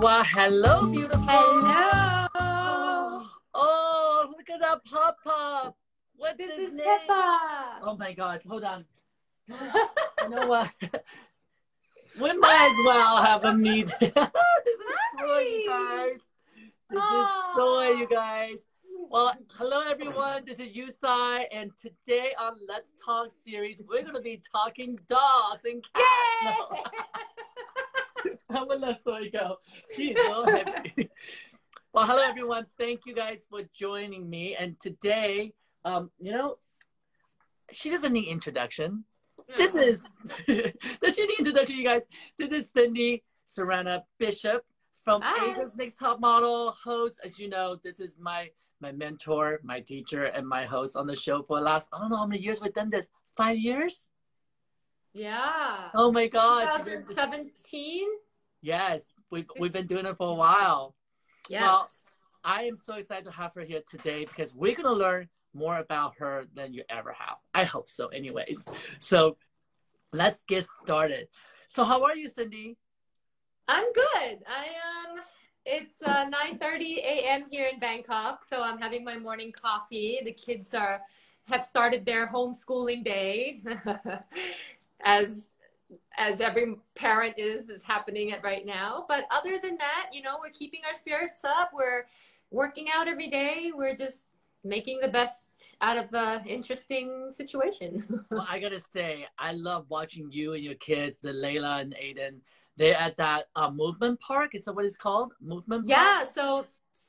Well, hello, beautiful. Hello. Oh, look at that pop-up. What This is is name? Peppa. Oh my God, hold on. You know what? We might as well have a meet. This is Soy, you guys. This is Soy, you guys. Well, hello everyone. This is Yu Tsai, and today on Let's Talk series, we're gonna be talking dogs and cats. Yay! No. I'm gonna let Soy go. She's so heavy. Well, hello everyone. Thank you guys for joining me. And today, she doesn't need introduction. This is does she need introduction, you guys? This is Cindy Serrana Bishop from Asia's Next Top Model, host. As you know, this is my mentor, my teacher, and my host on the show for the last, I don't know how many years we've done this. 5 years? Yeah. Oh my God. 2017? Yes, we've been doing it for a while. Yes. Well, I am so excited to have her here today because we're going to learn more about her than you ever have. I hope so anyways. So let's get started. So how are you, Cindy? I'm good. It's 9:30 a.m. here in Bangkok, so I'm having my morning coffee. The kids have started their homeschooling day, as every parent is happening right now. But other than that, we're keeping our spirits up. We're working out every day. We're just making the best out of an interesting situation. Well, I gotta say, I love watching you and your kids, the Layla and Aiden. They're at that movement park. Is that what it's called? Movement park? Yeah. So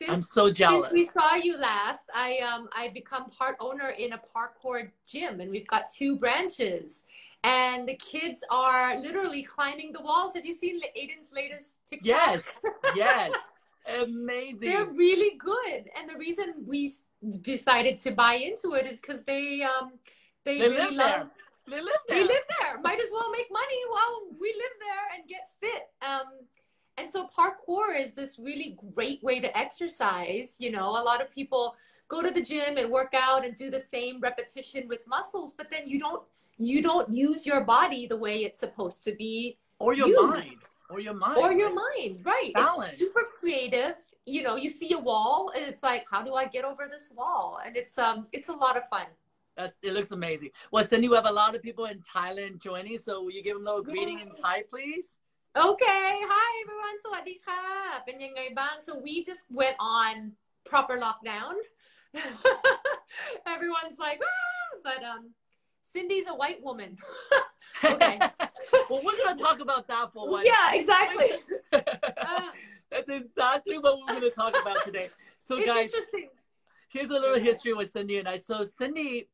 I'm so jealous. Since we saw you last, I become part owner in a parkour gym, and we've got 2 branches. And the kids are literally climbing the walls. Have you seen Aiden's latest TikTok? Yes, yes. Amazing. They're really good. And the reason we decided to buy into it is because they really live love there. They live there. They live there. Might as well make money while we live there and get fit. And so parkour is this really great way to exercise. A lot of people go to the gym and work out and do the same repetition with muscles, but then you don't use your body the way it's supposed to be. Or your mind. Or your mind, right? Balance. It's super creative. You see a wall and it's like, how do I get over this wall? And it's a lot of fun. It looks amazing. Well, Cindy, we have a lot of people in Thailand joining, so will you give them a little greeting in Thai, please? Okay. Hi, everyone. Sawadee ka.เป็นยังไงบ้าง? So we just went on proper lockdown. Everyone's like, ah! But Cindy's a white woman. Okay. Well, we're going to talk about that for a while. Yeah, exactly. That's exactly what we're going to talk about today. So, it's guys, interesting. Here's a little history with Cindy and I. So Cindy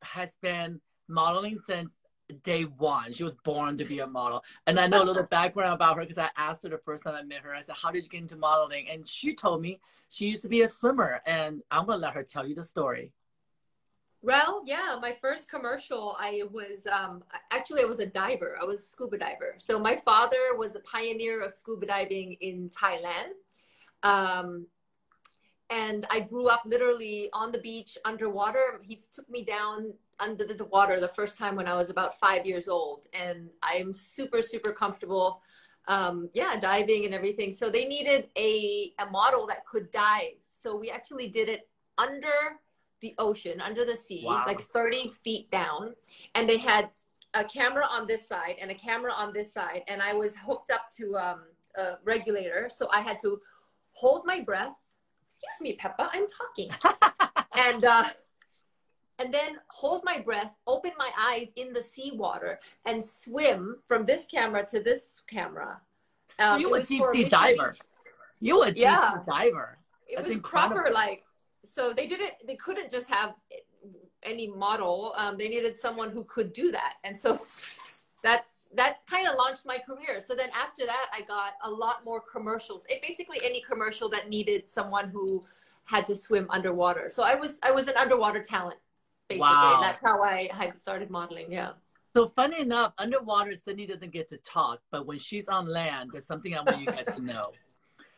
has been modeling since day one. She was born to be a model. And I know a little background about her because I asked her the first time I met her. I said, how did you get into modeling? And she told me she used to be a swimmer. And I'm going to let her tell you the story. Well, yeah, my first commercial, I was a diver. I was a scuba diver. So my father was a pioneer of scuba diving in Thailand. And I grew up literally on the beach underwater. He took me down under the water the first time when I was about 5 years old. And I'm super, super comfortable, diving and everything. So they needed a model that could dive. So we actually did it under the ocean, under the sea, like 30 feet down. And they had a camera on this side and a camera on this side. And I was hooked up to a regulator. So I had to hold my breath. Excuse me, Peppa, I'm talking. And then hold my breath, open my eyes in the seawater, and swim from this camera to this camera. So you were a deep sea diver. You were a deep sea diver. It was proper, so they couldn't just have any model. They needed someone who could do that. And so that kind of launched my career. So then after that, I got a lot more commercials. Basically any commercial that needed someone who had to swim underwater. So I was an underwater talent, basically. Wow. And that's how I started modeling. Yeah. So funny enough, underwater, Cindy doesn't get to talk, but when she's on land, there's something I want you guys to know.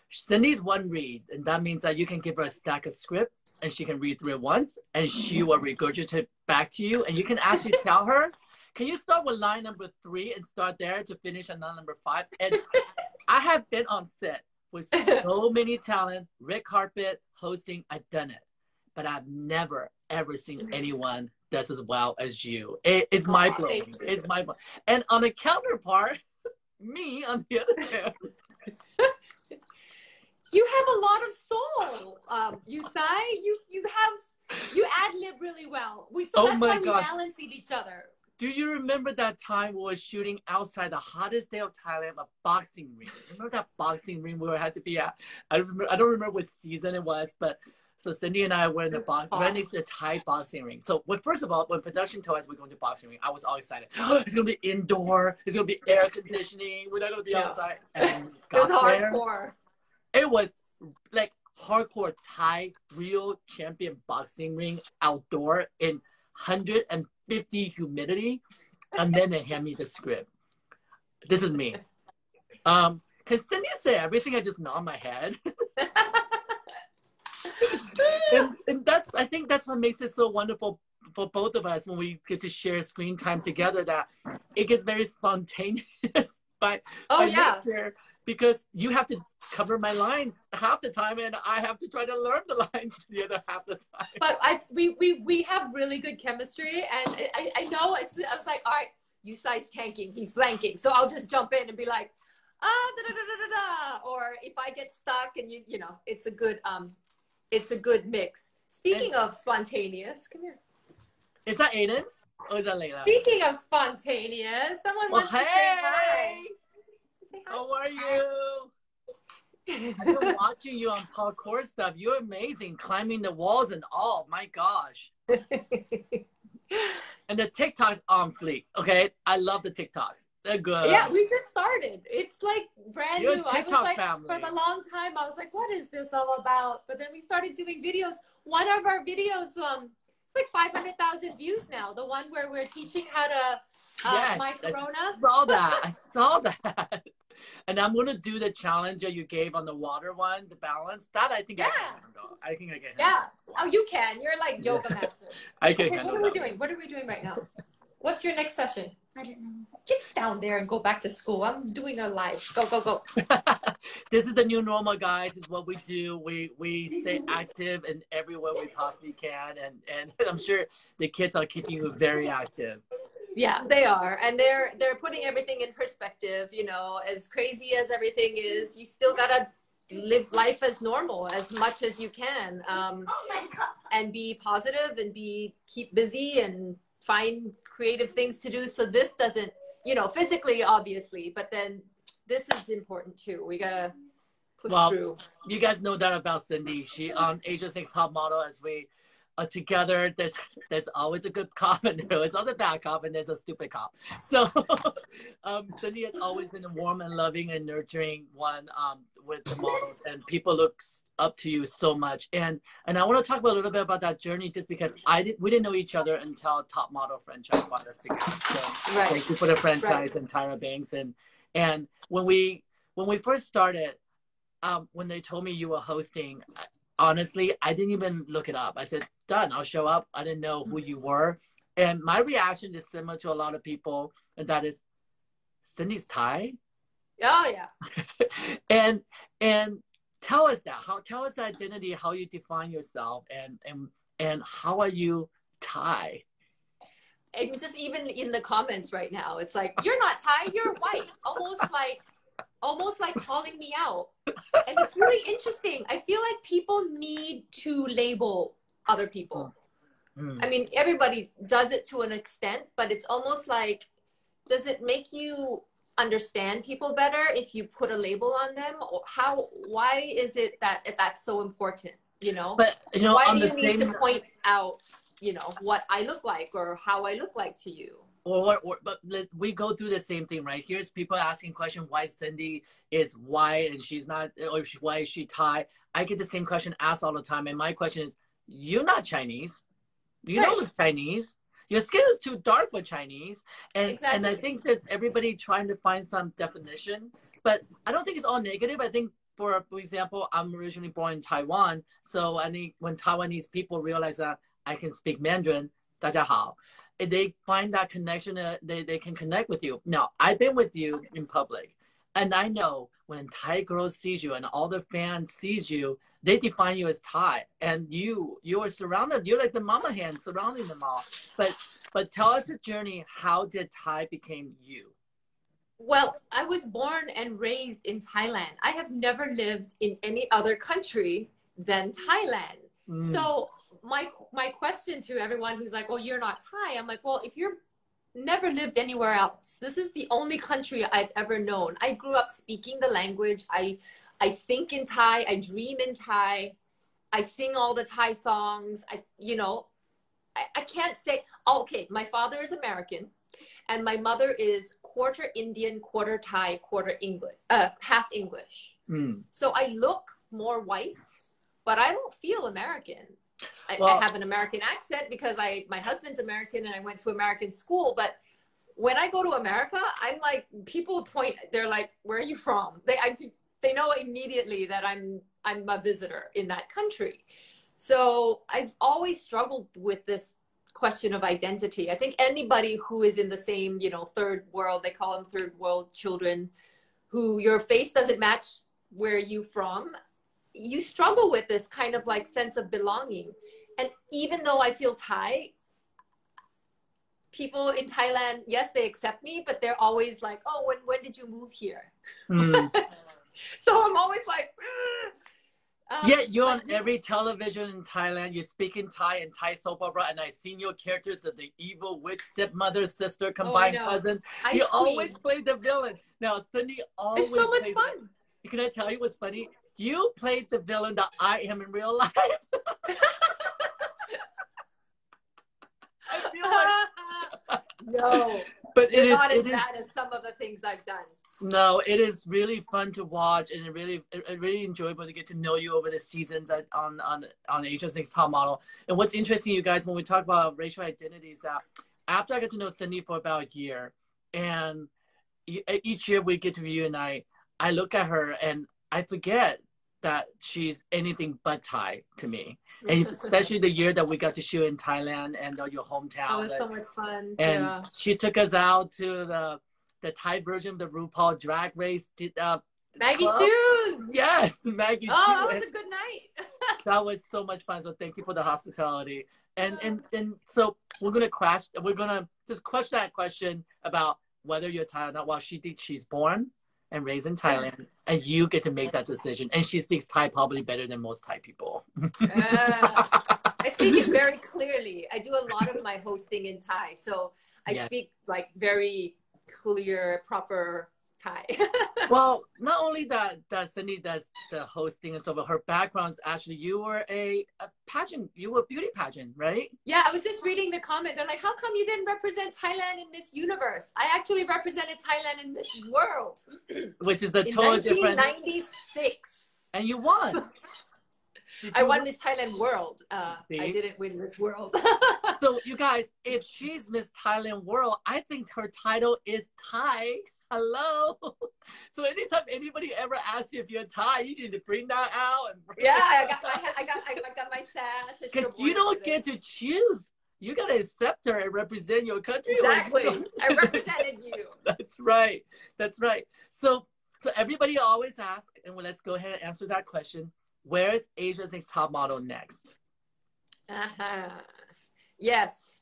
Cindy's one read, and that means that you can give her a stack of script and she can read through it once and she will regurgitate back to you. And you can actually tell her, can you start with line number 3 and start there to finish on line number 5? And I have been on set with so many talent, red carpet, hosting, I've done it. But I've never, ever seen anyone that's as well as you. It's mind-blowing. It's mind-blowing. And on a counterpart, me, on the other hand. You have a lot of soul, Yu Tsai. You ad-lib really well. That's why we balance each other. Do you remember that time we were shooting outside the hottest day of Thailand, a boxing ring? Remember that boxing ring we had to be at? I don't remember what season it was, but so Cindy and I were in the right next to the Thai boxing ring. So first of all, when production told us we're going to boxing ring, I was all excited. It's going to be indoor. It's going to be air conditioning. We're not going to be outside. And it was hardcore. It was like hardcore Thai real champion boxing ring outdoor in 150 humidity, and then they hand me the script. This is me. Can Cindy say everything? I just nod my head. and I think that's what makes it so wonderful for both of us when we get to share screen time together, that it gets very spontaneous by nature, because you have to cover my lines half the time and I have to try to learn the lines the other half the time. But we have really good chemistry, and I know I was like, all right, Yu Tsai's tanking, he's flanking, so I'll just jump in and be like, da da da da da, or if I get stuck, and you know, it's a good mix. Speaking of spontaneous, come here. Is that Aiden or is that Layla? Speaking of spontaneous, someone wants to say hi. Say hi. How are you? I've been watching you on parkour stuff. You're amazing, climbing the walls and all. My gosh. And the TikToks on fleek. Okay, I love the TikToks. They're good. Yeah, we just started. It's like brand new. I was like, family. For the long time, I was like, what is this all about? But then we started doing videos. One of our videos, it's like 500,000 views now. The one where we're teaching how to my corona. I saw that. And I'm going to do the challenge that you gave on the water one, the balance. That I think I can handle. I think I can handle. Yeah. Oh, you can. You're like yoga master. I can handle. What are we doing? What are we doing right now? What's your next session? I don't know. Get down there and go back to school. I'm doing a live. Go, go, go. This is the new normal, guys. This is what we do. We stay active in everywhere we possibly can. And I'm sure the kids are keeping you very active. Yeah, they are. And they're putting everything in perspective. You know, as crazy as everything is, you still got to live life as normal as much as you can. And be positive and keep busy and find creative things to do, so this doesn't, you know, physically obviously, but then this is important too. We gotta push through. You guys know that about Cindy. She on Asia 6 Top Model, as we are together, there's always a good cop and there's always a bad cop and there's a stupid cop. So Cindy has always been a warm and loving and nurturing one with the models, and people look up to you so much. And I want to talk a little bit about that journey, just because we didn't know each other until Top Model franchise brought us together. So thank you for the franchise and Tyra Banks. And when we first started, when they told me you were hosting, honestly, I didn't even look it up. I said, done, I'll show up. I didn't know who you were. And my reaction is similar to a lot of people, and that is, Cindy's Thai? Oh, yeah. and tell us that. Tell us the identity, how you define yourself, and how are you Thai? And just even in the comments right now, it's like, you're not Thai, you're white. Almost like calling me out. And it's really interesting. I feel like people need to label other people. I mean, everybody does it to an extent, but it's almost like, does it make you understand people better if you put a label on them? Or why is it that that's so important, you know? But, you know, why do you need to point out, you know, what I look like or how I look like to you? But we go through the same thing, right? Here's people asking question, why Cindy is white and she's not, or why is she Thai? I get the same question asked all the time. And my question is, you're not Chinese. You don't look Chinese. Your skin is too dark for Chinese. And I think that everybody trying to find some definition, but I don't think it's all negative. I think, for example, I'm originally born in Taiwan. So I think when Taiwanese people realize that I can speak Mandarin, 大家好, they find that connection, they can connect with you. Now, I've been with you in public. And I know when Thai girls sees you and all the fans sees you, they define you as Thai, and you are surrounded. You're like the mama hen surrounding them all. But tell us the journey. How did Thai became you? Well, I was born and raised in Thailand. I have never lived in any other country than Thailand. So my question to everyone who's like, "Oh, you're not Thai," I'm like, "Well, if you're never lived anywhere else, this is the only country I've ever known. I grew up speaking the language. I think in Thai. I dream in Thai. I sing all the Thai songs. I can't say, oh, okay, my father is American and my mother is quarter Indian, quarter Thai, quarter English, half English. So I look more white, but I don't feel American. I have an American accent because my husband's American and I went to American school. But when I go to America, I'm like, people point, they're like, where are you from? They know immediately that I'm a visitor in that country. So I've always struggled with this question of identity. I think anybody who is in the same, third world, they call them third world children, who your face doesn't match where you from, you struggle with this kind of like sense of belonging. And even though I feel Thai, people in Thailand, yes, they accept me, but they're always like, oh, when did you move here? So I'm always like, yeah, you're on every television in Thailand. You speak in Thai and Thai soap opera, and I've seen your characters of the evil witch, stepmother, sister, combined cousin. You always play the villain. Now, Cindy always. It's so much fun. Can I tell you what's funny? You played the villain that I am in real life. I feel like no, but it is not as bad as some of the things I've done. No, it is really fun to watch, and really enjoyable to get to know you over the seasons on Asia's Next Top Model. And what's interesting, you guys, when we talk about racial identities, that after I got to know Cindy for about a year, and each year we get to reunite, I look at her and I forget that she's anything but Thai to me. And especially the year that we got to shoot in Thailand and your hometown. It was so much fun. And she took us out to the Thai version of the RuPaul Drag Race. Maggie Choos! Yes, Maggie Choos. Oh, that was a good night. That was so much fun. So thank you for the hospitality. And so we're gonna just crush that question about whether you're Thai or not. Well, she's born and raised in Thailand, and you get to make that decision. And she speaks Thai probably better than most Thai people. I speak it very clearly. I do a lot of my hosting in Thai, so I speak like very clear, proper Thai. Well, not only that Cindy does the hosting and so, but her background's actually, you were a pageant, you were a beauty pageant, right? Yeah, I was just reading the comment. They're like, how come you didn't represent Thailand in Miss Universe? I actually represented Thailand in Miss World. Which is a totally different. 1996. And you won. I won Miss Thailand World. I didn't win Miss World. So you guys, if she's Miss Thailand World, I think her title is Thai. Hello. So anytime anybody ever asks you if you're Thai, you need to bring that out. I got my sash. Because you don't get to choose. You gotta accept her and represent your country. Exactly. I represented you. That's right. That's right. So everybody always asks, and let's go ahead and answer that question. Where is Asia's Next Top Model next? Yes.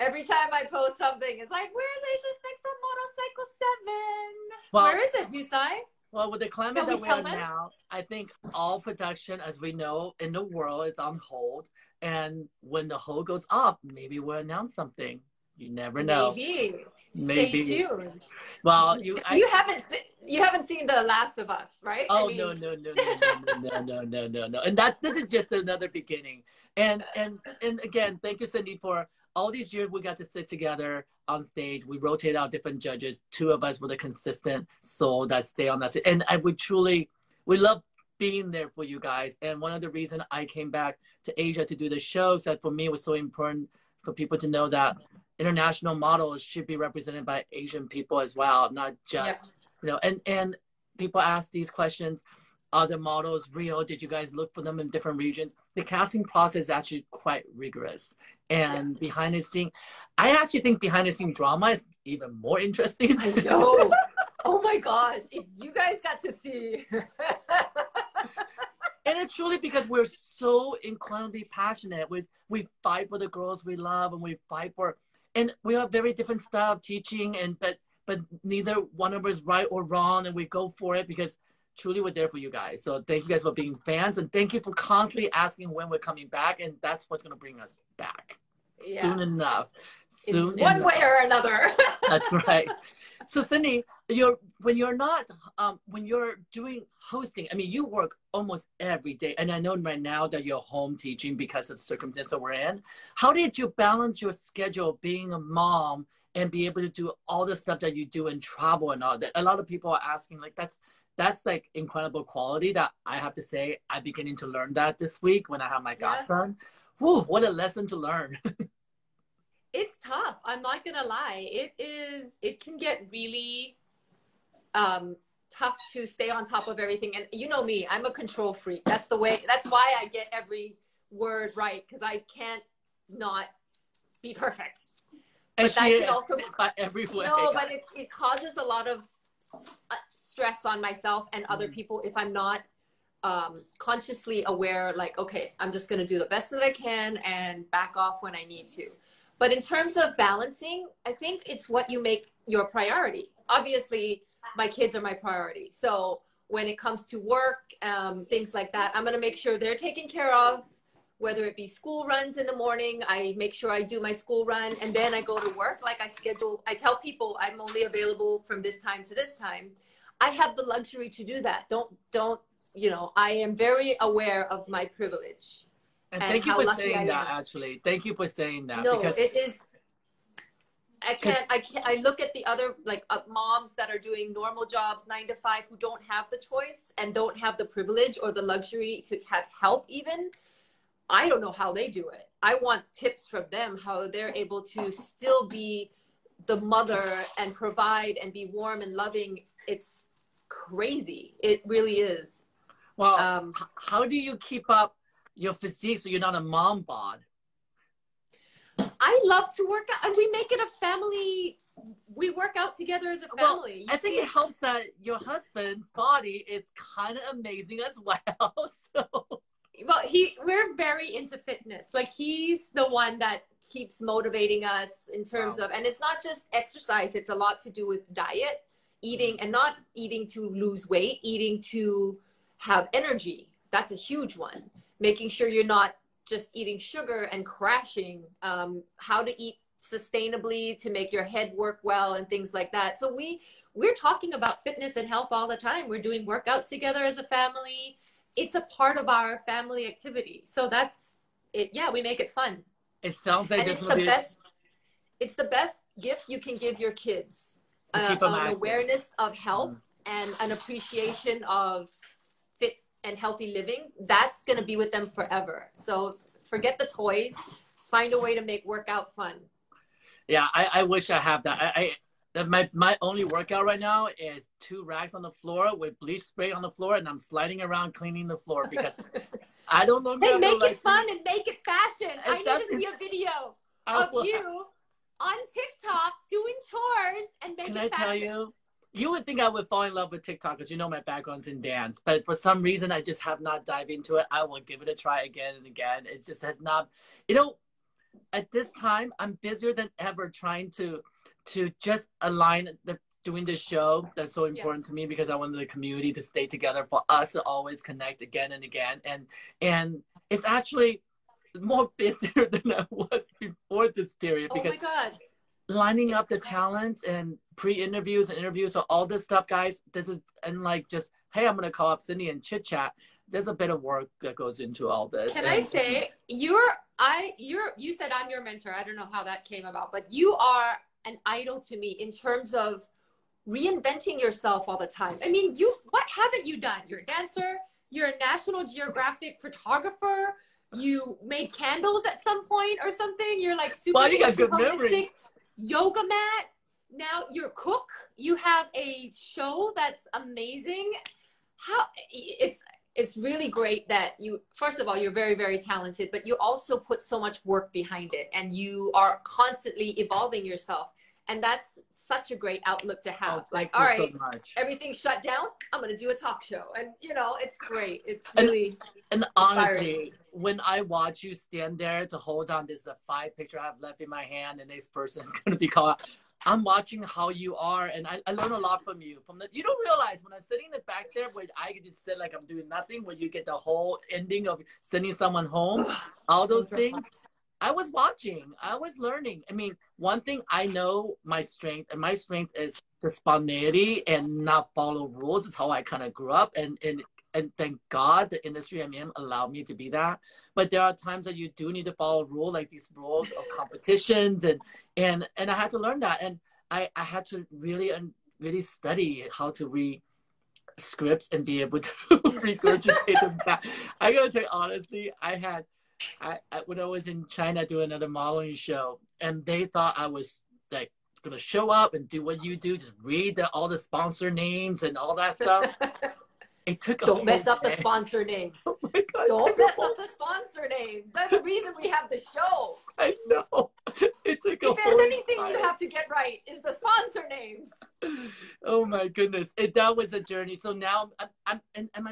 Every time I post something, it's like, where's Asia's Next Top Model Cycle 7? Well, where is it, Yu Tsai? Well, with the climate that we're in now, I think all production, as we know, in the world is on hold. And when the hold goes off, maybe we'll announce something. You never know. Maybe. Stay tuned. Well, you haven't seen The Last of Us, right? Oh, no. And this is just another beginning. And again, thank you, Cindy, for all these years we got to sit together on stage. We rotate out different judges. Two of us were the consistent soul that stay on that stage. And we love being there for you guys. And one of the reasons I came back to Asia to do the show is that for me it was so important for people to know that international models should be represented by Asian people as well, not just, and people ask these questions. Are the models real? Did you guys look for them in different regions? The casting process is actually quite rigorous. And behind the scene, I actually think behind the scene drama is even more interesting. I know. Oh my gosh, if you guys got to see. And it's truly because we're so incredibly passionate. We fight for the girls we love, and we fight for, and we have very different style of teaching, and but neither one of us is right or wrong, and we go for it because truly we're there for you guys. So thank you guys for being fans, and thank you for constantly asking when we're coming back, and that's what's gonna bring us back soon enough. Soon in one enough. way or another. That's right. So Cindy, when you're not when you're doing hosting, I mean, you work almost every day, and I know right now that you're home teaching because of the circumstance that we're in. How did you balance your schedule being a mom and be able to do all the stuff that you do and travel and all that? A lot of people are asking, like, that's like incredible quality that I have to say I'm beginning to learn that this week when I have my godson. Whew, what a lesson to learn. It's tough. I'm not gonna lie. It can get really tough to stay on top of everything. And you know me, I'm a control freak. That's why I get every word right, because I can't not be perfect. And but that can also every way. No, but it causes a lot of stress on myself and other people if I'm not consciously aware, like, okay, I'm just gonna do the best that I can and back off when I need to. But in terms of balancing, I think it's what you make your priority. Obviously, my kids are my priority. So when it comes to work, things like that, I'm going to make sure they're taken care of, whether it be school runs in the morning. I make sure I do my school run, and then I go to work. Like I tell people I'm only available from this time to this time. I have the luxury to do that. Don't, I am very aware of my privilege. And thank you for saying that, actually. Thank you for saying that. No, because it is. I look at the other, like, moms that are doing normal jobs, 9 to 5, who don't have the choice and don't have the privilege or the luxury to have help even. I don't know how they do it. I want tips from them, how they're able to still be the mother and provide and be warm and loving. It's crazy. It really is. Well, how do you keep up your physique so you're not a mom bod? I love to work out, and we make it a family. We work out together as a family. Well, I think it helps that your husband's body is kind of amazing as well. So, well, we're very into fitness. Like, he's the one that keeps motivating us in terms of, and it's not just exercise. It's a lot to do with diet, eating, and not eating to lose weight, eating to have energy. That's a huge one. Making sure you're not just eating sugar and crashing, how to eat sustainably to make your head work well and things like that. So we're talking about fitness and health all the time. We're doing workouts together as a family. It's a part of our family activity. So that's it. Yeah, we make it fun. It sounds like it's the best gift you can give your kids. An awareness of health and an appreciation of fit and healthy living. That's going to be with them forever. So forget the toys, find a way to make workout fun. Yeah, I wish I have that. My only workout right now is 2 racks on the floor with bleach spray on the floor, and I'm sliding around cleaning the floor because I don't know. Hey, make it fun and make it fashion. I need to see a video of you on TikTok doing chores and make it fashion. Can I tell you? You would think I would fall in love with TikTok because you know my background's in dance, but for some reason I just have not dived into it. I will give it a try again and again. It just has not, at this time I'm busier than ever trying to just align doing this show that's so important to me, because I wanted the community to stay together, for us to always connect again and again. And it's actually more busier than I was before this period. Because oh my God. Lining up the talents and pre-interviews and interviews, so all this stuff, guys, this is, and like, just, hey, I'm gonna call up Cindy and chit chat. There's a bit of work that goes into all this. Can I say, you said I'm your mentor. I don't know how that came about, but you are an idol to me in terms of reinventing yourself all the time. I mean, what haven't you done? You're a dancer, you're a National Geographic photographer, you made candles at some point or something, you're like super holistic yoga mat. Now you're a cook. You have a show that's amazing. It's really great that first of all, you're very, very talented, but you also put so much work behind it, and you are constantly evolving yourself. And that's such a great outlook to have. Oh, Like, thank all you right, so much. everything's shut down. I'm going to do a talk show. And, you know, it's great. It's really and inspiring. honestly, when I watch you stand there to hold on this 5 picture I have left in my hand, and this person is going to be called, I'm watching how you are, and I learn a lot from you. You don't realize when I'm sitting in the back there, where I can just sit like I'm doing nothing, where you get the whole ending of sending someone home, all those things. I was watching. I was learning. I mean, one thing I know my strength, and my strength is the spontaneity and not follow rules. Is how I kind of grew up, and thank God the industry I'm in allowed me to be that. But there are times that you do need to follow rules, like these rules of competitions, and I had to learn that, and I had to really study how to read scripts and be able to regurgitate them back. I gotta tell you honestly, when I was in China doing another modeling show, and they thought I was like gonna show up and do what you do, just read all the sponsor names and all that stuff. It took Don't mess up the sponsor names. Oh my God, don't mess up the sponsor names. That's the reason we have the show. I know. It took if there's anything you have to get right, is the sponsor names. Oh my goodness. That was a journey. So now I'm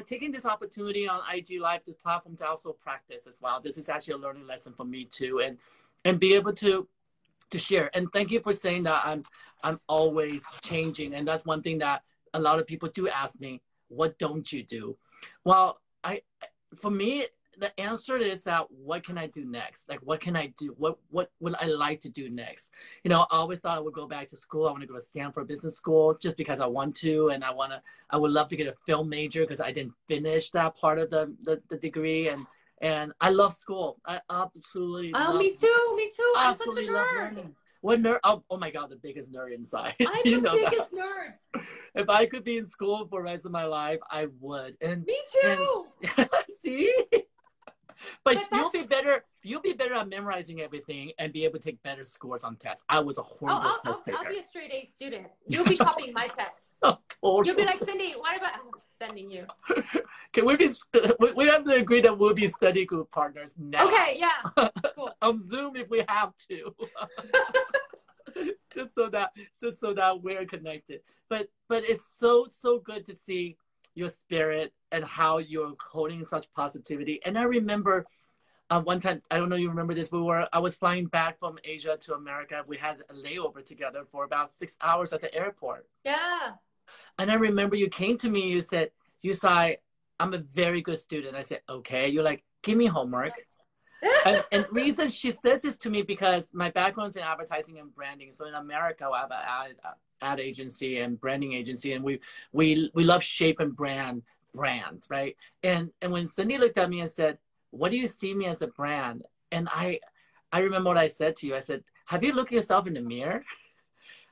taking this opportunity on IG Live, this platform, to also practice as well. This is actually a learning lesson for me too, and be able to share. And thank you for saying that I'm always changing. And that's one thing that a lot of people do ask me, what don't you do? Well, for me, the answer is that what can I do next? Like, what can I do? What would I like to do next? You know, I always thought I would go back to school. I want to go to Stanford Business School just because I want to, and I would love to get a film major because I didn't finish that part of the degree, and I love school. I absolutely love me too. I'm such a nerd. Learning. What nerd? Oh my God, the biggest nerd inside. I'm the biggest nerd. If I could be in school for the rest of my life, I would. And me too. See, but you'll be better at memorizing everything and be able to take better scores on tests. I was a horrible test taker. I'll be a straight A student. You'll be copying my tests. You'll be like, Cindy, what about sending you? Can we have to agree that we'll be study group partners now? Okay, yeah. Cool. On Zoom if we have to. just so that we're connected. But it's so good to see your spirit and how you're holding such positivity. And I remember one time, I don't know if you remember this, I was flying back from Asia to America. We had a layover together for about 6 hours at the airport. Yeah. And I remember you came to me, you said, Yu Tsai, I'm a very good student. I said, okay. You're like, give me homework. and reason she said this to me because my background's in advertising and branding. So in America, I have an ad agency and branding agency, and we love shape and brands, right? And when Cindy looked at me and said, what do you see me as a brand? And I remember what I said to you. I said, have you looked at yourself in the mirror?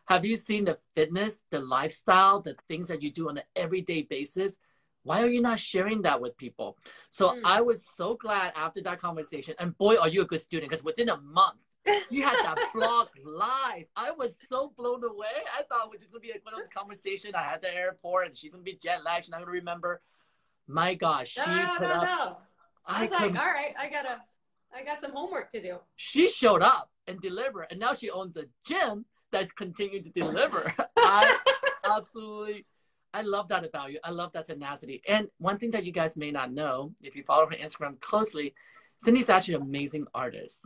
Have you seen the fitness, the lifestyle, the things that you do on an everyday basis? Why are you not sharing that with people? So I was so glad after that conversation, and boy, are you a good student, because within a month, you had that blog live. I was so blown away. I thought it was just going to be one of those conversations I had at the airport, and she's going to be jet lagged, she's not going to remember. My gosh, she put up. No. I was like, all right, I got some homework to do. She showed up and delivered, and now she owns a gym that's continuing to deliver. I love that about you. I love that tenacity. And one thing that you guys may not know, if you follow her Instagram closely, Cindy's actually an amazing artist.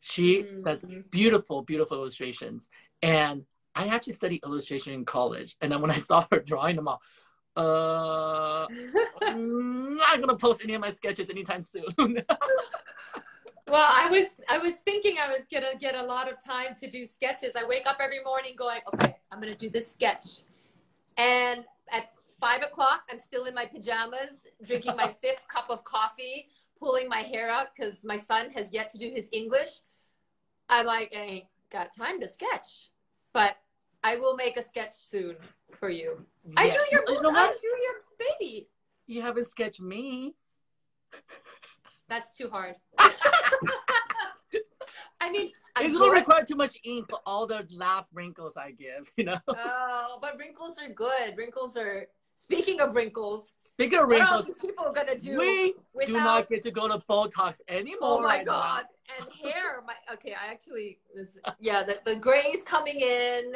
She does beautiful, beautiful illustrations. And I actually studied illustration in college. And then when I saw her drawing them all, I'm not going to post any of my sketches anytime soon. Well, I was thinking I was going to get a lot of time to do sketches. I wake up every morning going, okay, I'm going to do this sketch. And at 5 o'clock, I'm still in my pajamas, drinking my 5th cup of coffee, pulling my hair out because my son has yet to do his English. I'm like, I ain't got time to sketch, but I will make a sketch soon for you. Yeah. I drew your baby. You haven't sketched me. That's too hard. I mean, it's going to require too much ink for all the laugh wrinkles I give, you know? Oh, but wrinkles are good. Speaking of wrinkles, Speaking of What else wrinkles, is people gonna do we do without? not get to go to Botox anymore. Oh my right God! now. And hair. Okay, I actually yeah. The grays coming in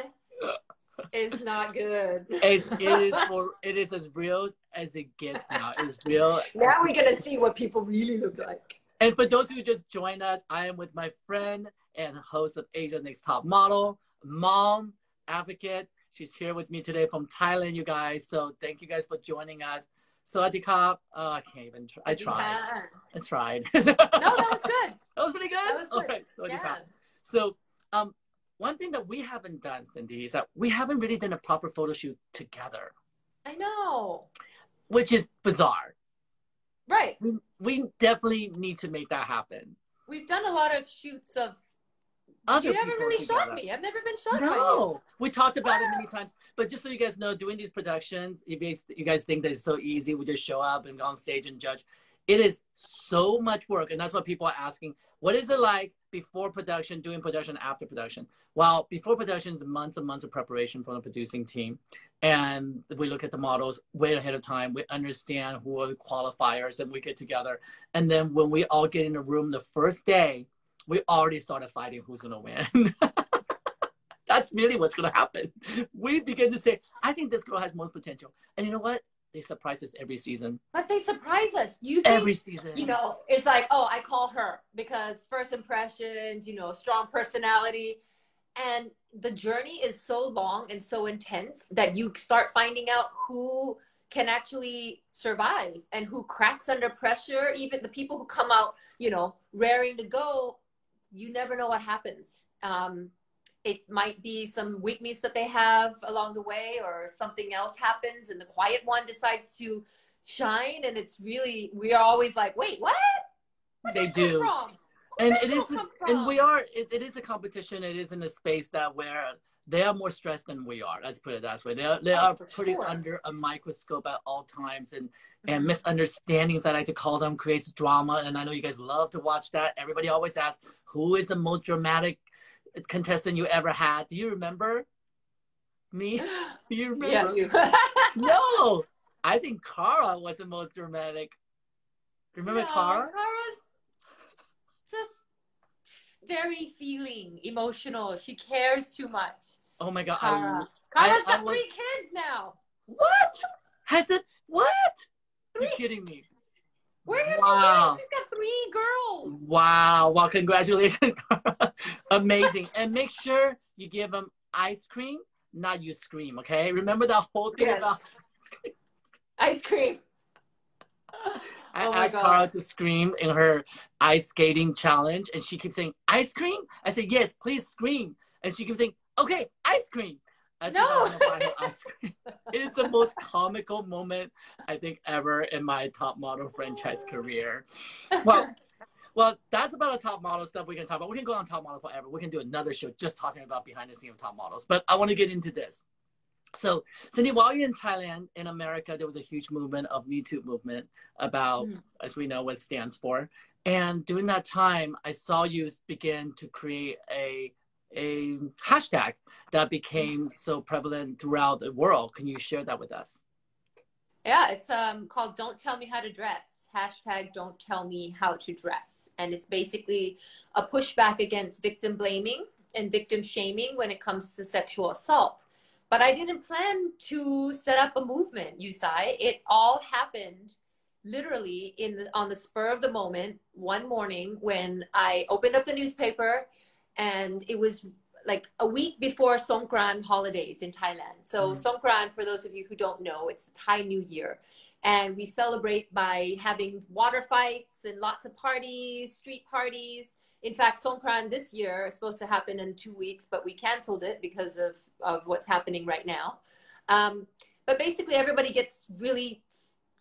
is not good. It is as real as it gets now. It is real. Now we're gonna see what people really look like. And for those who just joined us, I am with my friend and host of Asia Next Top Model, mom, advocate. She's here with me today from Thailand, you guys. So thank you guys for joining us. So Adikap, I can't even try. I tried. I tried. No, that was good. That was pretty good? That was good. All right, so Yeah. So one thing that we haven't done, Cindy, is that we haven't really done a proper photo shoot together. I know. Which is bizarre. Right. We definitely need to make that happen. We've done a lot of shoots of other you haven't really together. shot me. I've never been shot by you. No, we talked about it many times. But just so you guys know, doing these productions, if you guys think that it's so easy, we just show up and go on stage and judge. It is so much work, and that's what people are asking. What is it like before production, doing production, after production? Well, before production is months and months of preparation from the producing team. And we look at the models way ahead of time. We understand who are the qualifiers, and we get together. And then when we all get in the room the first day, we already started fighting who's going to win. That's really what's going to happen. We begin to say, I think this girl has most potential. And you know what? They surprise us every season. But they surprise us. You think, every season. You know, it's like, oh, I call her because first impressions, you know, strong personality. And the journey is so long and so intense that you start finding out who can actually survive and who cracks under pressure. Even the people who come out, you know, raring to go, you never know what happens. It might be some weakness that they have along the way, or something else happens and the quiet one decides to shine. And it's really, we are always like, wait, what? Where'd they do. Come from? And it is, and we are, it is a competition. It is in a space that where they are more stressed than we are. Let's put it that way. They are putting under a microscope at all times, and misunderstandings, I like to call them, creates drama. And I know you guys love to watch that. Everybody always asks, who is the most dramatic contestant you ever had? Do you remember me? Do you remember? Yeah, you. No, I think Cara was the most dramatic. Remember Cara? Cara's just very feeling emotional. She cares too much. Oh my God. Cara's got 3 kids now. What? Has it? What? 3. You're kidding me. Where have you been? She's got 3 girls. Wow. Well, congratulations, Cara. Amazing. And make sure you give them ice cream, not you scream, okay? Remember that whole thing about ice cream. I asked Cara to scream in her ice skating challenge, and she keeps saying, ice cream? I said, yes, please scream. And she keeps saying, okay, ice cream. No. Ice cream. It's the most comical moment, I think, ever in my top model franchise career. Well, that's about the top model stuff we can talk about. We can go on top model forever. We can do another show just talking about behind the scenes of top models. But I want to get into this. So, Cindy, while you're in Thailand, in America, there was a huge movement of Me Too movement about, as we know, what it stands for. And during that time, I saw you begin to create a hashtag that became so prevalent throughout the world. Can you share that with us? Yeah, it's called Don't Tell Me How to Dress. Hashtag Don't Tell Me How to Dress. And it's basically a pushback against victim blaming and victim shaming when it comes to sexual assault. But I didn't plan to set up a movement, Yu Tsai. It all happened literally on the spur of the moment one morning when I opened up the newspaper, and it was like a week before Songkran holidays in Thailand. So Songkran, for those of you who don't know, it's the Thai New Year. And we celebrate by having water fights and lots of parties, street parties. In fact, Songkran this year is supposed to happen in 2 weeks, but we canceled it because of what's happening right now. But basically, everybody gets really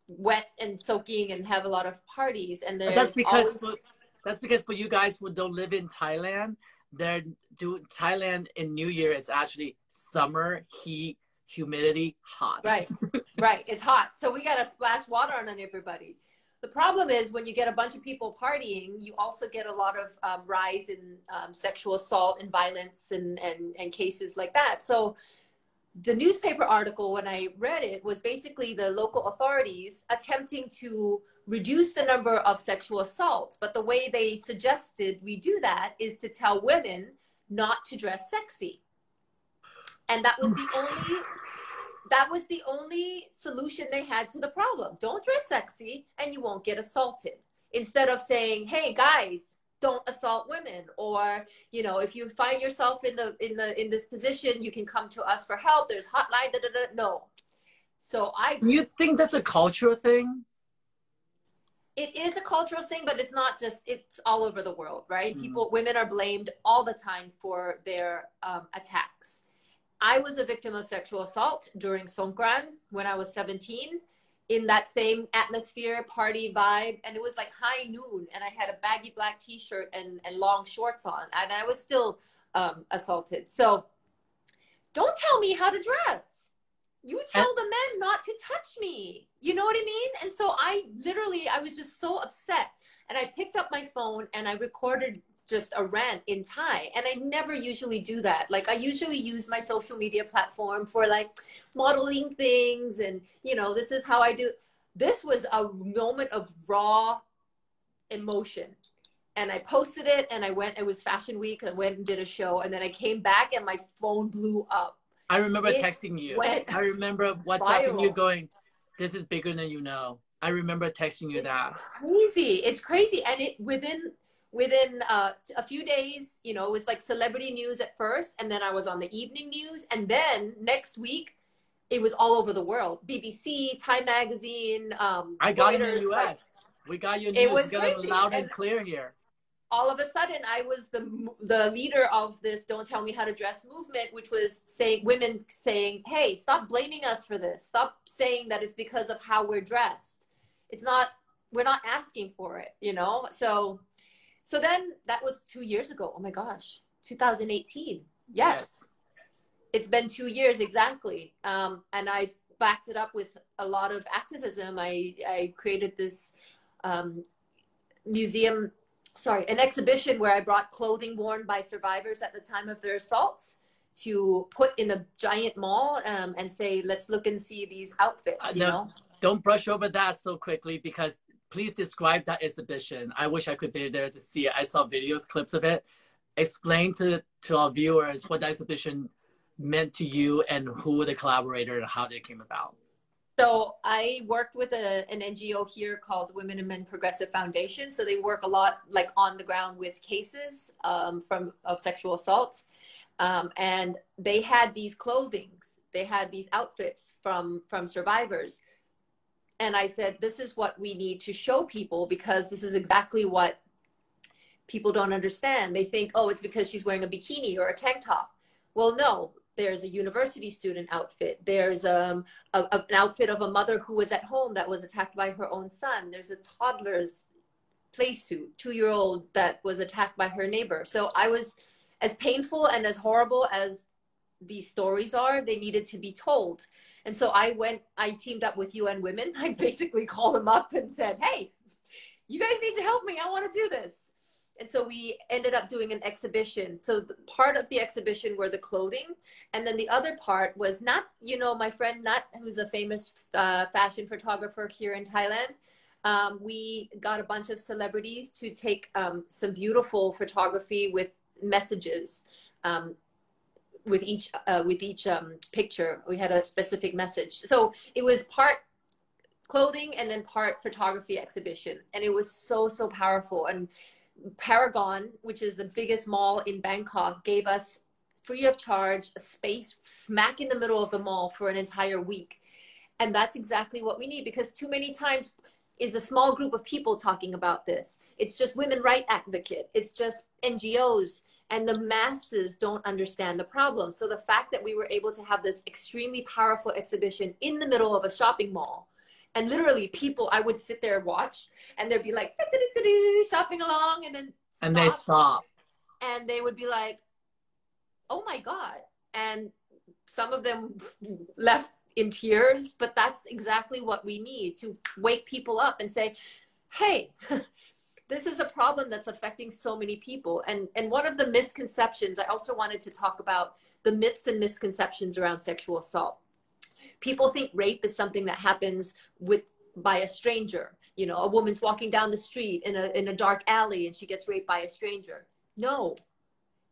wet and soaking and have a lot of parties. And that's because for you guys who don't live in Thailand, Thailand in New Year is actually summer, heat, humidity, hot. Right, right. It's hot. So we got to splash water on everybody. The problem is when you get a bunch of people partying, you also get a lot of rise in sexual assault and violence and cases like that. So the newspaper article, when I read it, was basically the local authorities attempting to reduce the number of sexual assaults. But the way they suggested we do that is to tell women not to dress sexy. And that was the only solution they had to the problem. Don't dress sexy and you won't get assaulted. Instead of saying, hey guys, don't assault women, or, you know, if you find yourself in this position, you can come to us for help. There's hotline, da, da, da. No. So You think that's a cultural thing? It is a cultural thing, but it's not just, it's all over the world, right? Women are blamed all the time for their attacks. I was a victim of sexual assault during Songkran when I was 17, in that same atmosphere, party vibe. And it was like high noon, and I had a baggy black t-shirt and long shorts on, and I was still assaulted. So don't tell me how to dress. You tell the men not to touch me. You know what I mean? And so I was just so upset. And I picked up my phone and I recorded just a rant in Thai. And I never usually do that. Like, I usually use my social media platform for like modeling things. And, you know, this is how I do. This was a moment of raw emotion. And I posted it, and it was Fashion Week. I went and did a show. And then I came back and my phone blew up. I remember texting you. I remember WhatsApping you going, this is bigger than you know. I remember texting you that. Crazy. It's crazy. And it within a few days, you know, it was like celebrity news at first, and then I was on the evening news, and then next week it was all over the world. BBC, Time Magazine, I got it in the US. We got your news. It was crazy. It loud and clear here. All of a sudden, I was the leader of this "Don't Tell Me How to Dress" movement, which was women saying, "Hey, stop blaming us for this. Stop saying that it's because of how we're dressed. It's not. We're not asking for it, you know." So then that was 2 years ago. Oh my gosh, 2018. Yes. It's been 2 years exactly, and I backed it up with a lot of activism. I created this an exhibition where I brought clothing worn by survivors at the time of their assaults to put in a giant mall and say, let's look and see these outfits, you know? Don't brush over that so quickly, because please describe that exhibition. I wish I could be there to see it. I saw videos, clips of it. Explain to our viewers what the exhibition meant to you and who were the collaborators and how they came about. So I worked with an NGO here called Women and Men Progressive Foundation. So they work a lot like on the ground with cases of sexual assault. And they had these clothings, they had these outfits from survivors. And I said, this is what we need to show people, because this is exactly what people don't understand. They think, oh, it's because she's wearing a bikini or a tank top. Well, no. There's a university student outfit. There's an outfit of a mother who was at home that was attacked by her own son. There's a toddler's play suit, 2-year-old, that was attacked by her neighbor. So I was, as painful and as horrible as these stories are, they needed to be told. And so I teamed up with UN Women. I basically called them up and said, hey, you guys need to help me. I want to do this. And so we ended up doing an exhibition. So the part of the exhibition were the clothing. And then the other part was Nat, you know, my friend Nat, who's a famous fashion photographer here in Thailand. We got a bunch of celebrities to take some beautiful photography with messages. With each picture, we had a specific message. So it was part clothing and then part photography exhibition. And it was so, so powerful. And Paragon, which is the biggest mall in Bangkok, gave us free of charge a space smack in the middle of the mall for an entire week. And that's exactly what we need, because too many times is a small group of people talking about this. It's just women rights advocates. It's just NGOs, and the masses don't understand the problem. So the fact that we were able to have this extremely powerful exhibition in the middle of a shopping mall, and literally people, I would sit there and watch, and they'd be like, shopping along, and then stop. And they stop. And they would be like, oh my God. And some of them left in tears, but that's exactly what we need to wake people up and say, hey, this is a problem that's affecting so many people. And one of the misconceptions, I also wanted to talk about the myths and misconceptions around sexual assault. People think rape is something that happens by a stranger. You know, a woman's walking down the street in a dark alley and she gets raped by a stranger. No,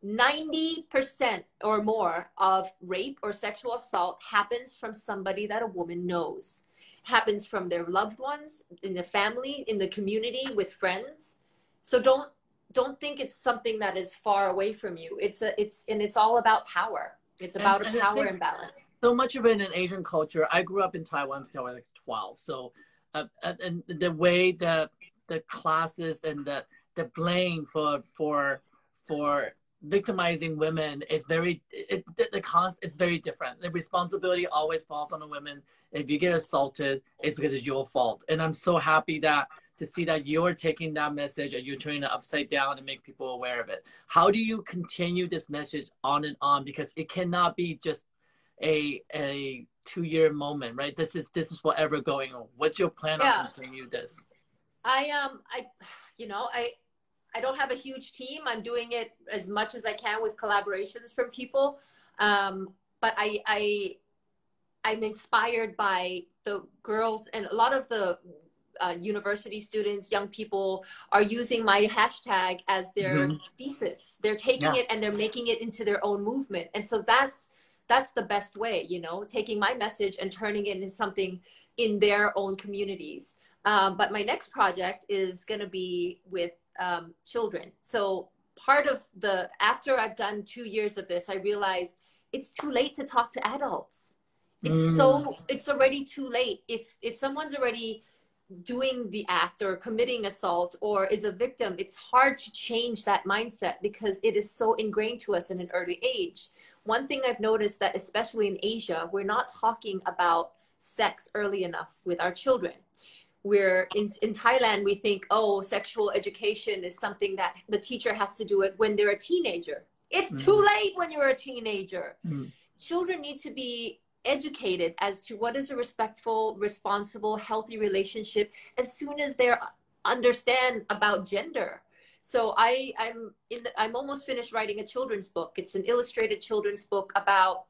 90% or more of rape or sexual assault happens from somebody that a woman knows. Happens from their loved ones, in the family, in the community, with friends. So don't think it's something that is far away from you. It's all about power. It's about a power imbalance. So much of it in Asian culture. I grew up in Taiwan until I was like 12. So, and the way the classes and the blame for victimizing women is it's very different. The responsibility always falls on the women. If you get assaulted, it's because it's your fault. And I'm so happy to see that you're taking that message and you're turning it upside down and make people aware of it. How do you continue this message on and on? Because it cannot be just a 2-year moment, right? This is forever going on. What's your plan on continuing this? I don't have a huge team. I'm doing it as much as I can with collaborations from people. But I'm inspired by the girls, and a lot of the university students, young people are using my hashtag as their thesis. They're taking it and they're making it into their own movement. And so that's the best way, you know, taking my message and turning it into something in their own communities. But my next project is going to be with children. So part of after I've done 2 years of this, I realized it's too late to talk to adults. It's already too late. If someone's already doing the act or committing assault or is a victim, it's hard to change that mindset because it is so ingrained to us in an early age. One thing I've noticed that especially in Asia, we're not talking about sex early enough with our children. We're in Thailand, we think, oh, sexual education is something that the teacher has to do it when they're a teenager. It's too late when you're a teenager. Children need to be educated as to what is a respectful, responsible, healthy relationship as soon as they understand about gender. So I'm almost finished writing a children's book. It's an illustrated children's book about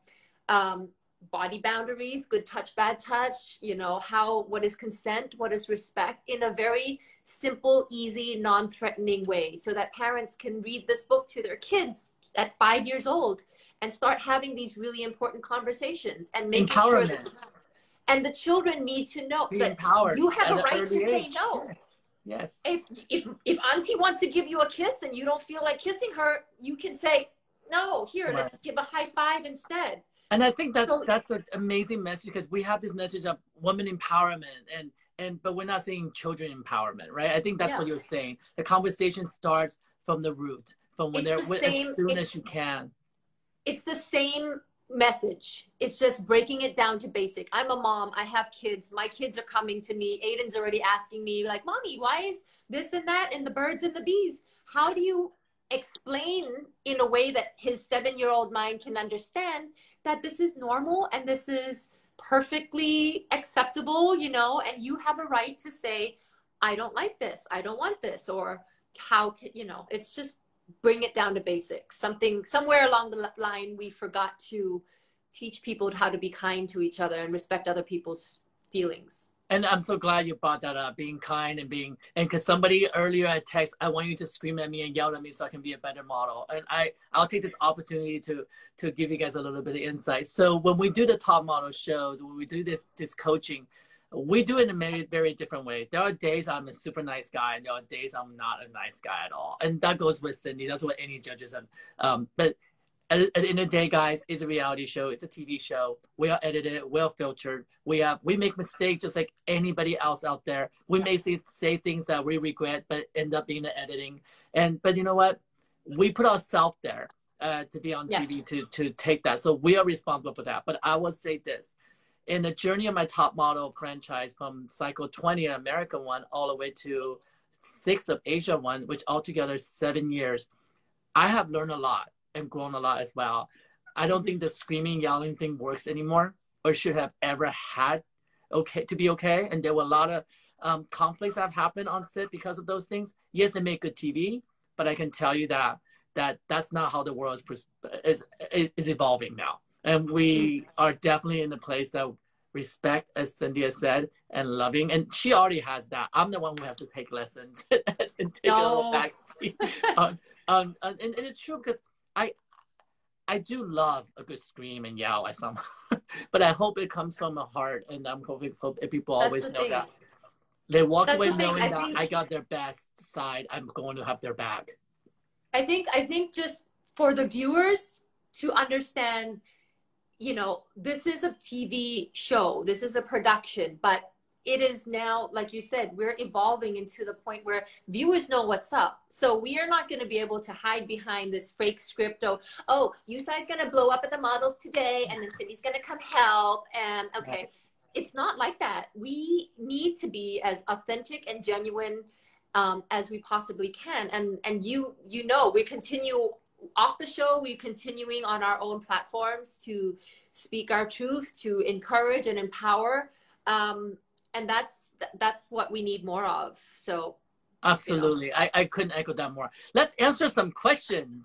body boundaries, good touch, bad touch, you know, what is consent, what is respect, in a very simple, easy, non-threatening way, so that parents can read this book to their kids at 5 years old and start having these really important conversations and making sure that and the children need to know that you have a right to say no. Yes. If auntie wants to give you a kiss and you don't feel like kissing her, you can say, no, here, let's give a high five instead. And I think that's an amazing message, because we have this message of women empowerment but we're not saying children empowerment, right? I think that's what you're saying. The conversation starts from the root, from when as soon as you can. It's the same message. It's just breaking it down to basic. I'm a mom. I have kids. My kids are coming to me. Aiden's already asking me, like, Mommy, why is this and that and the birds and the bees? How do you explain in a way that his 7-year-old mind can understand that this is normal and this is perfectly acceptable, you know, and you have a right to say, I don't like this. I don't want this. Or how, you know, it's just bring it down to basics. Somewhere along the line, we forgot to teach people how to be kind to each other and respect other people's feelings. And I'm so glad you brought that up, being kind and because somebody earlier at text, I want you to scream at me and yell at me so I can be a better model. And I'll take this opportunity to give you guys a little bit of insight. So when we do the top model shows, when we do this coaching, we do it in a very, very different way. There are days I'm a super nice guy, and there are days I'm not a nice guy at all. And that goes with Cindy. That's what any judges have. But at the end of the day, guys, it's a reality show. It's a TV show. We are edited. We're filtered. We make mistakes just like anybody else out there. We may say things that we regret, but end up being the editing. But you know what? We put ourselves there to be on TV to take that. So we are responsible for that. But I will say this. In the journey of my top model franchise, from cycle 20, an American one, all the way to 6 of Asia one, which altogether is 7 years, I have learned a lot and grown a lot as well. I don't think the screaming, yelling thing works anymore, or should have ever had to be okay. And there were a lot of conflicts that have happened on set because of those things. Yes, they make good TV, but I can tell you that that's not how the world is evolving now. And we are definitely in a place that respect, as Cindy has said, and loving. And she already has that. I'm the one who has to take lessons and take a little backseat. And it's true because I do love a good scream and yell at someone, but I hope it comes from a heart. And I'm hoping if people always know that they walk away knowing that I got their best side, I'm going to have their back. I think just for the viewers to understand, you know, this is a TV show, this is a production, but it is now, like you said, we're evolving into the point where viewers know what's up. So we are not going to be able to hide behind this fake script of, oh, Yu Tsai's going to blow up at the models today, and then Cindy's going to come help. And okay, it's not like that. We need to be as authentic and genuine as we possibly can. And you know, we continue off the show, we're continuing on our own platforms to speak our truth, to encourage and empower. And that's what we need more of. So absolutely, you know. I couldn't echo that more. Let's answer some questions.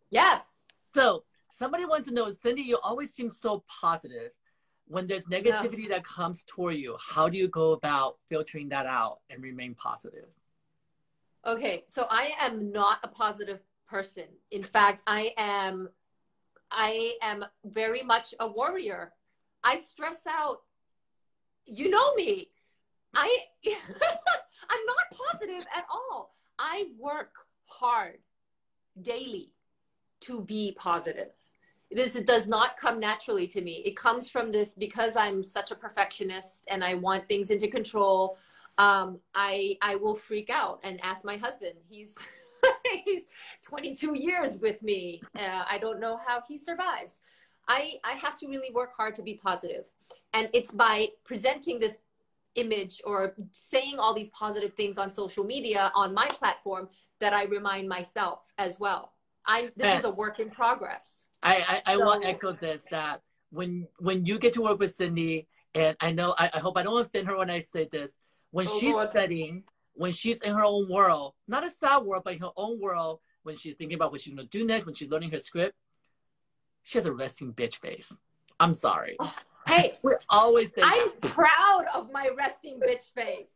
Yes. So somebody wants to know, Cindy, you always seem so positive. When there's negativity that comes toward you, how do you go about filtering that out and remain positive? Okay, so I am not a positive person. In fact, I am very much a warrior. I stress out. You know me. I'm not positive at all. I work hard daily to be positive. This does not come naturally to me. It comes from this, because I'm such a perfectionist and I want things into control. I will freak out and ask my husband. He's 22 years with me. I don't know how he survives. I have to really work hard to be positive. And it's by presenting this image or saying all these positive things on social media, on my platform, that I remind myself as well. This is a work in progress. I want to echo this, that when you get to work with Cindy, and I know, I hope I don't offend her when I say this, when she's studying, when she's in her own world, not a sad world, but in her own world, when she's thinking about what she's going to do next, when she's learning her script, she has a resting bitch face. I'm sorry. Oh, hey, we always say I'm proud of my resting bitch face.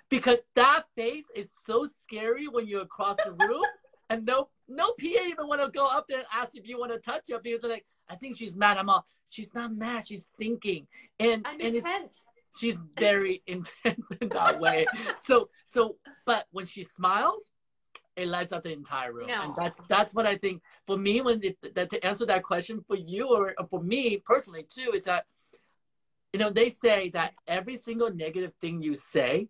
Because that face is so scary when you're across the room, and no PA even want to go up there and ask if you want to touch her, because they're like, I think she's mad. I'm all, she's not mad, she's thinking. And I'm intense. She's very intense in that way. So, but when she smiles, it lights up the entire room. No. And that's what I think for me, to answer that question for you or for me personally too, is that, you know, they say that every single negative thing you say,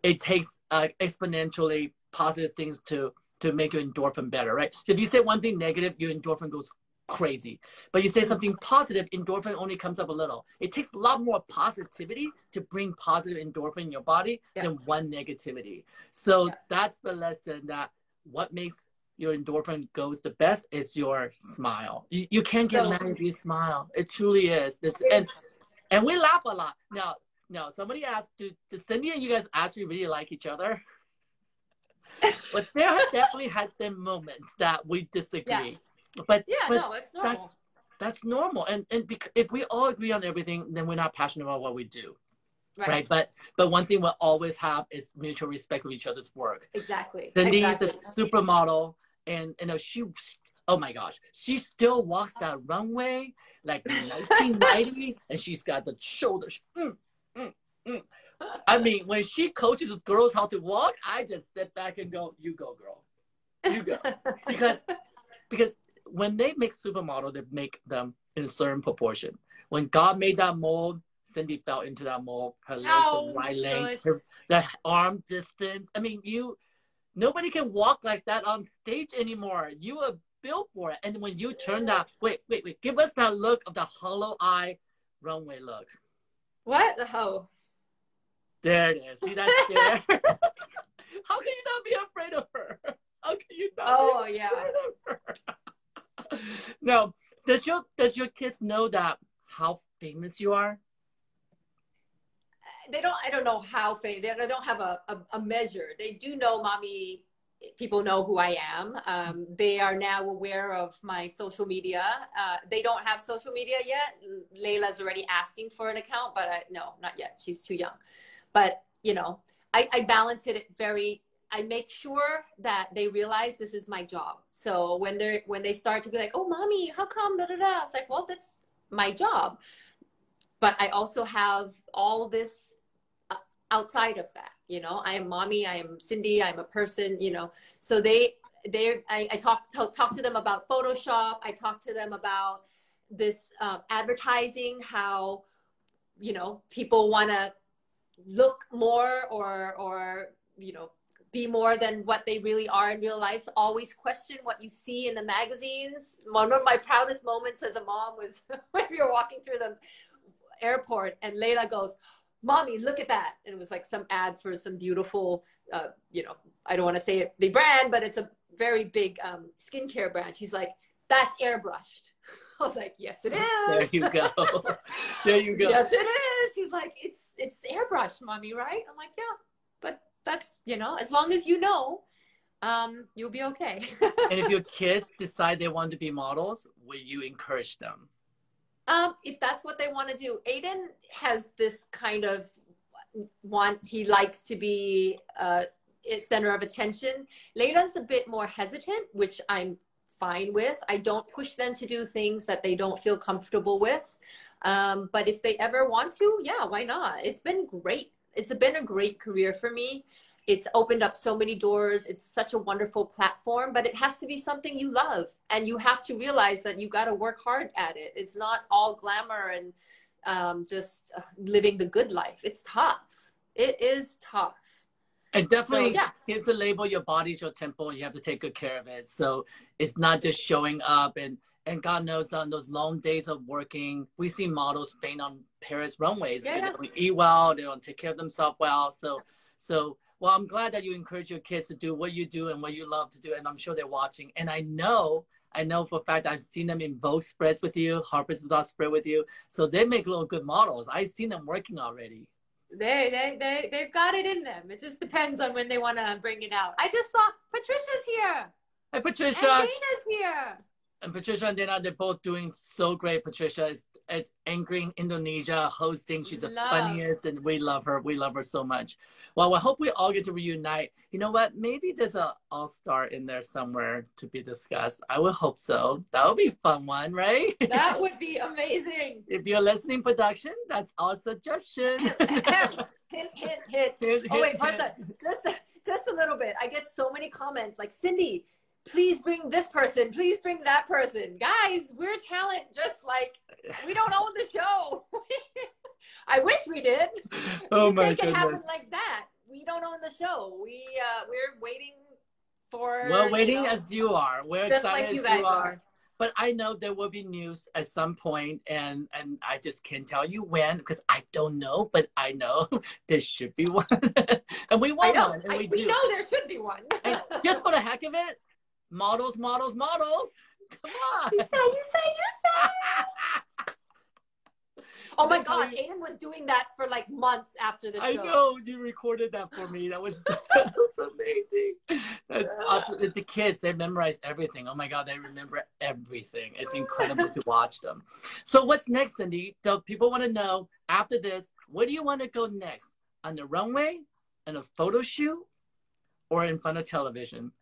it takes exponentially positive things to make your endorphin better, right? So if you say one thing negative, your endorphin goes crazy. But you say something positive, endorphin only comes up a little. It takes a lot more positivity to bring positive endorphin in your body than one negativity. So that's the lesson, that what makes your endorphin goes the best is your smile. You can't get mad if you smile. It truly is. And we laugh a lot. Now somebody asked, do Cindy and you guys actually really like each other? But there definitely has been moments that we disagree. Yeah. But no, it's normal. That's normal. And if we all agree on everything, then we're not passionate about what we do. Right. But one thing we'll always have is mutual respect of each other's work. Exactly. Cindy's a supermodel, and you know, oh my gosh, she still walks that runway like the 1990s, and she's got the shoulders. I mean, when she coaches girls how to walk, I just sit back and go, you go, girl. You go. Because when they make supermodel, they make them in a certain proportion. When God made that mold, Cindy fell into that mold. Her legs were right length, the arm distance. I mean, nobody can walk like that on stage anymore. You are built for it. And when you turn that, wait, give us that look of the hollow eye runway look. What? Oh. There it is. See that stare? How can you not be afraid of her? How can you not be afraid of her? Now, does your kids know that how famous you are? They don't. I don't know how famous. They don't have a measure. They do know mommy people know who I am. They are now aware of my social media. They don't have social media yet. Layla's already asking for an account, but no, not yet. She's too young. But, you know, I balance it I make sure that they realize this is my job. So when they start to be like, oh, mommy, how come, da, da, da. It's like, well, that's my job. But I also have all this outside of that. You know, I am mommy, I am Cindy, I'm a person, you know. So I talk to them about Photoshop. I talk to them about this advertising, how, you know, people want to look more or, you know, be more than what they really are in real life. So always question what you see in the magazines. One of my proudest moments as a mom was when we were walking through the airport and Layla goes, mommy, look at that. And it was like some ad for some beautiful, you know, I don't want to say the brand, but it's a very big skincare brand. She's like, that's airbrushed. I was like, yes, it is. There you go. There you go. Yes, it is. She's like, it's airbrushed, mommy, right? I'm like, yeah, but that's, you know, as long as you know, you'll be okay. And if your kids decide they want to be models, will you encourage them? If that's what they want to do. Aiden has this kind of he likes to be center of attention. Layla's a bit more hesitant, which I'm fine with. I don't push them to do things that they don't feel comfortable with. But if they ever want to, yeah, why not? It's been great. It's been a great career for me. It's opened up so many doors. It's such a wonderful platform, but it has to be something you love. And you have to realize that you got to work hard at it. It's not all glamour and just living the good life. It's tough. It is tough. And definitely, so, yeah. You have to label your body's your temple, and you have to take good care of it. So it's not just showing up. And God knows on those long days of working, we see models faint on Paris runways. Yeah. They don't eat well. They don't take care of themselves well. So well, I'm glad that you encourage your kids to do what you do and what you love to do. And I'm sure they're watching. And I know for a fact I've seen them in Vogue spreads with you, Harper's Bazaar spread with you. So they make little good models. I've seen them working already. They've got it in them. It just depends on when they want to bring it out. I just saw Patricia's here. Hi, Patricia. And Dana's here. And Patricia and Dana, they're both doing so great. Patricia is anchoring Indonesia, hosting. She's the funniest, and we love her. We love her so much. Well, I hope we all get to reunite. You know what? Maybe there's an all-star in there somewhere to be discussed. I would hope so. That would be a fun one, right? That would be amazing. If you're listening, production, that's our suggestion. hit. Oh, wait, Parsa, just a little bit. I get so many comments like, Cindy, please bring this person. Please bring that person. Guys, we're talent. Just like, we don't own the show. I wish we did. Oh we my make goodness. it happen like that. We don't own the show. We're waiting for. We're waiting as you are. We're just excited like you guys are. But I know there will be news at some point, and I just can't tell you when because I don't know. But I know there should be one, and we want one. And we know there should be one. And just for the heck of it. Models. Come on. You say. Oh my God, Aiden was doing that for like months after the show. I know, you recorded that for me. That was amazing. That's awesome. The kids, they memorize everything. Oh my God, they remember everything. It's incredible to watch them. So what's next, Cindy? So people want to know, after this, where do you want to go next? On the runway, in a photo shoot, or in front of television?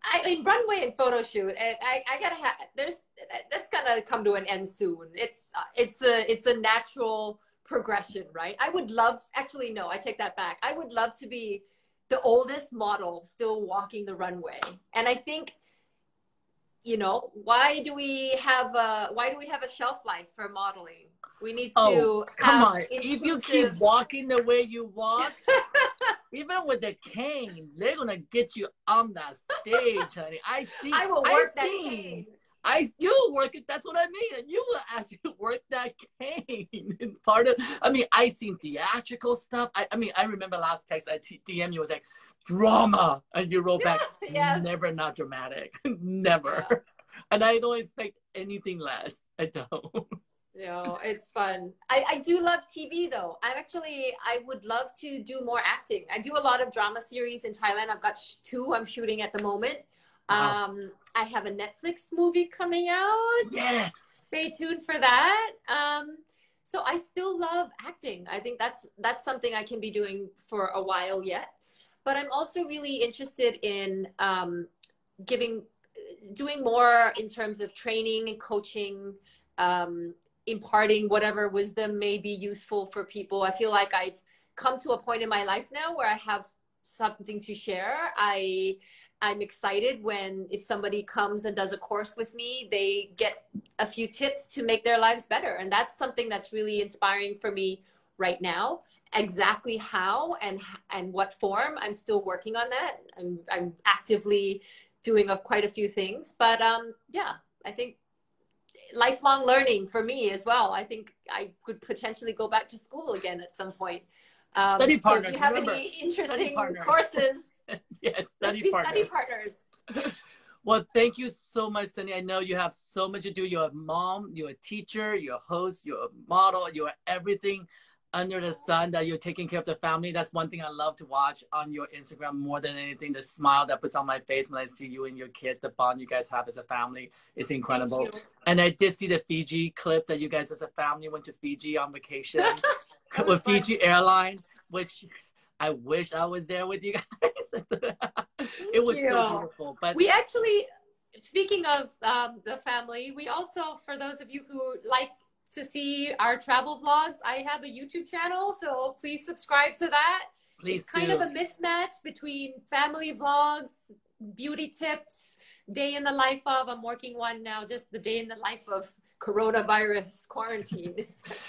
I mean, runway and photo shoot. I gotta have. That's gonna come to an end soon. It's a natural progression, right? I would love. Actually, no, I take that back. I would love to be the oldest model still walking the runway. And I think, you know, why do we have a shelf life for modeling? We need to come on. If you keep walking the way you walk. Even with the cane, they're gonna get you on that stage, honey. I will work that cane. You'll work it. That's what I mean. You will actually work that cane. And I seen theatrical stuff. I remember last text I DM you was like drama, and you wrote back, yes. Never not dramatic, never. Yeah. And I don't expect anything less. I don't. You know, it's fun. I do love TV though. I would love to do more acting. I do a lot of drama series in Thailand. I've got two I'm shooting at the moment. Wow. I have a Netflix movie coming out. Yes. Stay tuned for that. So I still love acting. I think that's something I can be doing for a while yet. But I'm also really interested in doing more in terms of training and coaching, imparting whatever wisdom may be useful for people. I feel like I've come to a point in my life now where I have something to share. I'm excited if somebody comes and does a course with me, they get a few tips to make their lives better. And that's something that's really inspiring for me right now. Exactly how and what form, I'm still working on that. I'm actively doing quite a few things, but yeah, I think lifelong learning for me as well. I think I could potentially go back to school again at some point. Study partners. So if you have remember, any interesting partners. courses, yes, let's be study partners. Well, thank you so much, Cindy. I know you have so much to do. You're a mom, you're a teacher, you're a host, you're a model, you're everything under the sun, that you're taking care of the family. That's one thing I love to watch on your Instagram more than anything. The smile that puts on my face when I see you and your kids, the bond you guys have as a family is incredible. And I did see the Fiji clip that you guys as a family went to Fiji on vacation with fun. Fiji Airline, which I wish I was there with you guys. It was so beautiful. But we actually, speaking of the family, we also, for those of you who like to see our travel vlogs, I have a YouTube channel, so please subscribe to that. Please it's kind of a mismatch between family vlogs, beauty tips, day in the life of, I'm working one now, just the day in the life of coronavirus quarantine.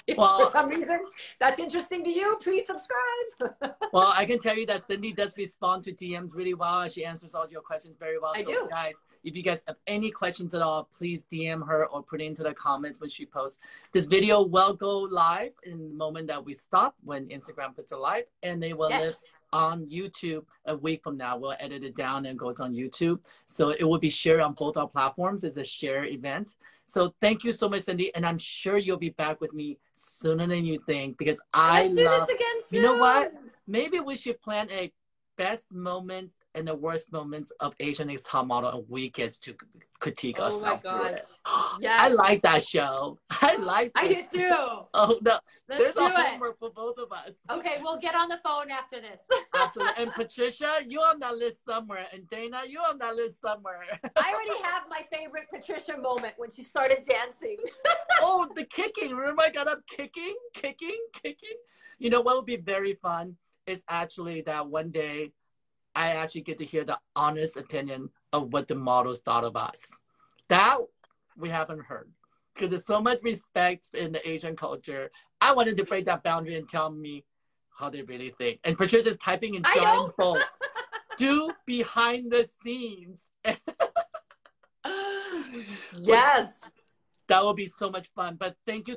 If for some reason that's interesting to you, please subscribe. Well, I can tell you that Cindy does respond to DMs really well. She answers all your questions very well. I do. Guys, if you guys have any questions at all, please DM her or put it into the comments when she posts. This video will go live in the moment that we stop, when Instagram puts it live, and they will live on YouTube a week from now. We'll edit it down and it goes on YouTube. So it will be shared on both our platforms. It's a share event. So thank you so much, Cindy. And I'm sure you'll be back with me sooner than you think, because Let's do this again soon. You know what? Maybe we should plan a best moments and the worst moments of Asian Next Top Model, and we get to critique ourselves. Oh my gosh. Yes. I like that show. I like I do too. Oh no. There's a homework for both of us. Okay, we'll get on the phone after this. Absolutely. And Patricia, you're on that list somewhere. And Dana, you're on that list somewhere. I already have my favorite Patricia moment when she started dancing. Oh, the kicking. Remember I got up kicking. You know what would be very fun? Is actually that one day I actually get to hear the honest opinion of what the models thought of us. That we haven't heard, because there's so much respect in the Asian culture. I wanted to break that boundary and tell me how they really think. And Patricia's typing in giant bold. Do behind the scenes. Yes. That will be so much fun. But thank you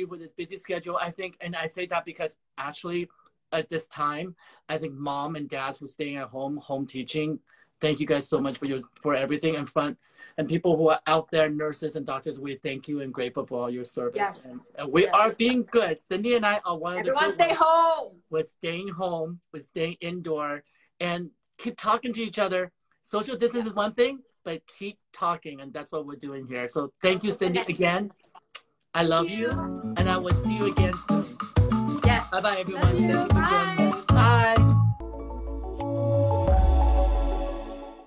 for this busy schedule. I think, and I say that because actually, at this time, I think mom and dads who are staying at home teaching, thank you guys so much for everything and fun. And people who are out there, nurses and doctors, we thank you and grateful for all your service. Yes. And we are being good. Cindy and I are one of the Everyone stay home. We're staying home. We're staying indoor and keep talking to each other. Social distance is one thing, but keep talking. And that's what we're doing here. So thank you, Cindy, again. I love you. And I will see you again soon. Yes. Bye-bye, everyone. Love you. Bye. Bye.